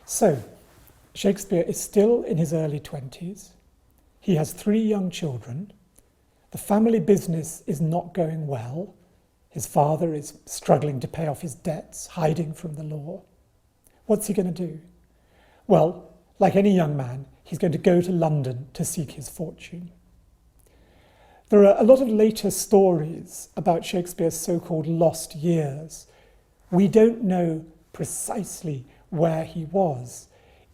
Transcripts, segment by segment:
So, Shakespeare is still in his early 20s. He has 3 young children. The family business is not going well. His father is struggling to pay off his debts, hiding from the law. What's he going to do? Well, like any young man, he's going to go to London to seek his fortune. There are a lot of later stories about Shakespeare's so-called lost years. We don't know precisely where he was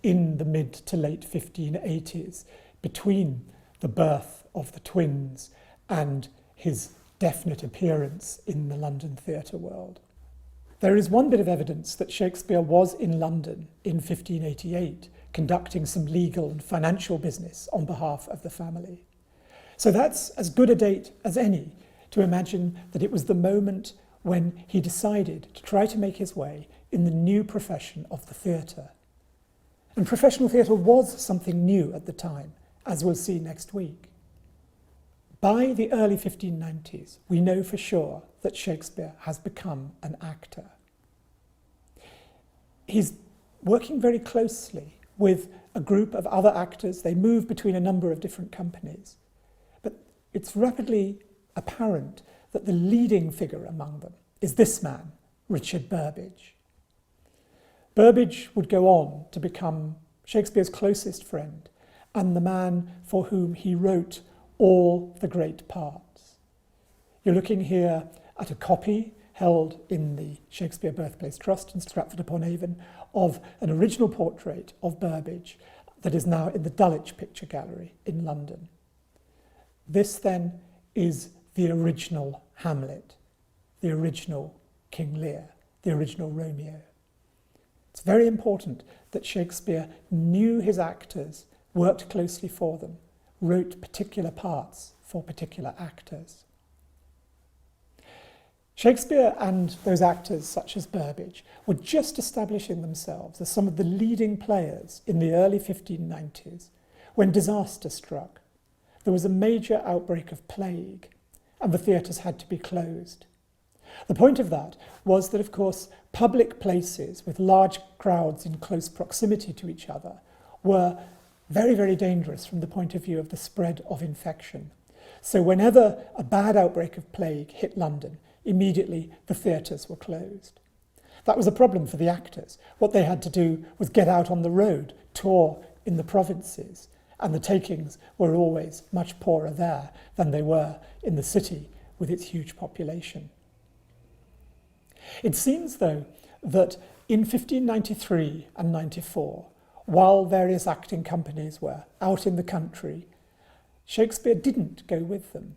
in the mid to late 1580s, between the birth of the twins and his definite appearance in the London theatre world. There is one bit of evidence that Shakespeare was in London in 1588, conducting some legal and financial business on behalf of the family. So that's as good a date as any to imagine that it was the moment when he decided to try to make his way in the new profession of the theatre. And professional theatre was something new at the time, as we'll see next week. By the early 1590s, we know for sure that Shakespeare has become an actor. He's working very closely with a group of other actors. They move between a number of different companies. But it's rapidly apparent that the leading figure among them is this man, Richard Burbage. Burbage would go on to become Shakespeare's closest friend and the man for whom he wrote all the great parts. You're looking here at a copy held in the Shakespeare Birthplace Trust in Stratford-upon-Avon of an original portrait of Burbage that is now in the Dulwich Picture Gallery in London. This then is the original Hamlet, the original King Lear, the original Romeo. It's very important that Shakespeare knew his actors, worked closely for them, wrote particular parts for particular actors. Shakespeare and those actors such as Burbage were just establishing themselves as some of the leading players in the early 1590s when disaster struck. There was a major outbreak of plague and the theatres had to be closed. The point of that was that, of course, public places with large crowds in close proximity to each other were very, very dangerous from the point of view of the spread of infection. So whenever a bad outbreak of plague hit London, immediately the theatres were closed. That was a problem for the actors. What they had to do was get out on the road, tour in the provinces, and the takings were always much poorer there than they were in the city with its huge population. It seems, though, that in 1593 and 94, while various acting companies were out in the country, Shakespeare didn't go with them.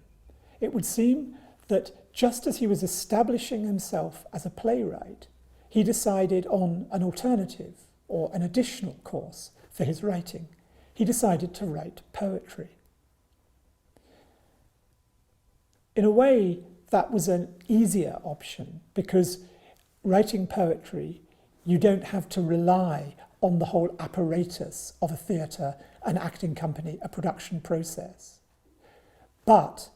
It would seem that just as he was establishing himself as a playwright, he decided on an alternative or an additional course for his writing. He decided to write poetry. In a way, that was an easier option because writing poetry, you don't have to rely on the whole apparatus of a theatre, an acting company, a production process. But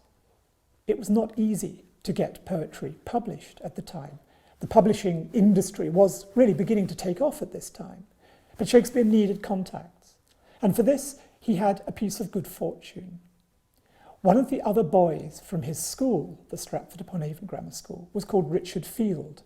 it was not easy to get poetry published at the time. The publishing industry was really beginning to take off at this time, but Shakespeare needed contacts. And for this, he had a piece of good fortune. One of the other boys from his school, the Stratford-upon-Avon Grammar School, was called Richard Field.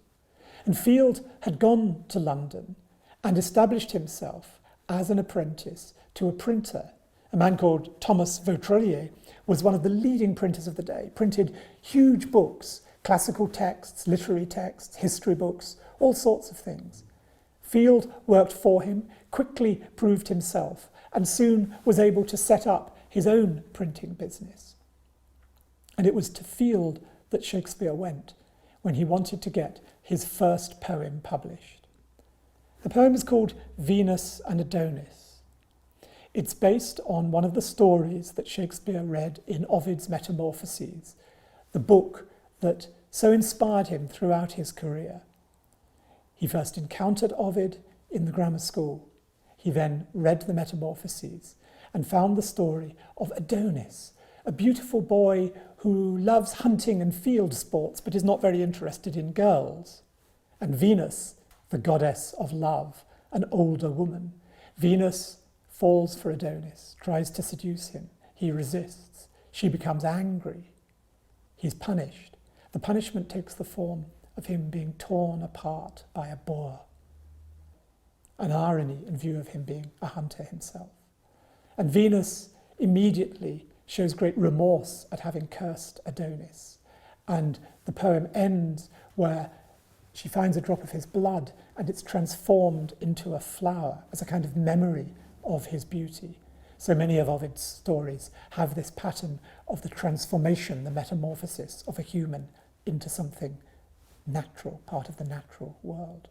And Field had gone to London and established himself as an apprentice to a printer. A man called Thomas Vautrelier was one of the leading printers of the day, printed huge books, classical texts, literary texts, history books, all sorts of things. Field worked for him, quickly proved himself, and soon was able to set up his own printing business. And it was to Field that Shakespeare went when he wanted to get his first poem published. The poem is called Venus and Adonis. It's based on one of the stories that Shakespeare read in Ovid's Metamorphoses, the book that so inspired him throughout his career. He first encountered Ovid in the grammar school. He then read the Metamorphoses and found the story of Adonis, a beautiful boy who loves hunting and field sports but is not very interested in girls, and Venus, the goddess of love an older woman. Venus falls for Adonis, tries to seduce him. He resists. She becomes angry. He's punished. The punishment takes the form of him being torn apart by a boar. An irony in view of him being a hunter himself. And Venus immediately shows great remorse at having cursed Adonis. And the poem ends where she finds a drop of his blood and it's transformed into a flower as a kind of memory of his beauty. So many of Ovid's stories have this pattern of the transformation, the metamorphosis of a human into something natural, part of the natural world.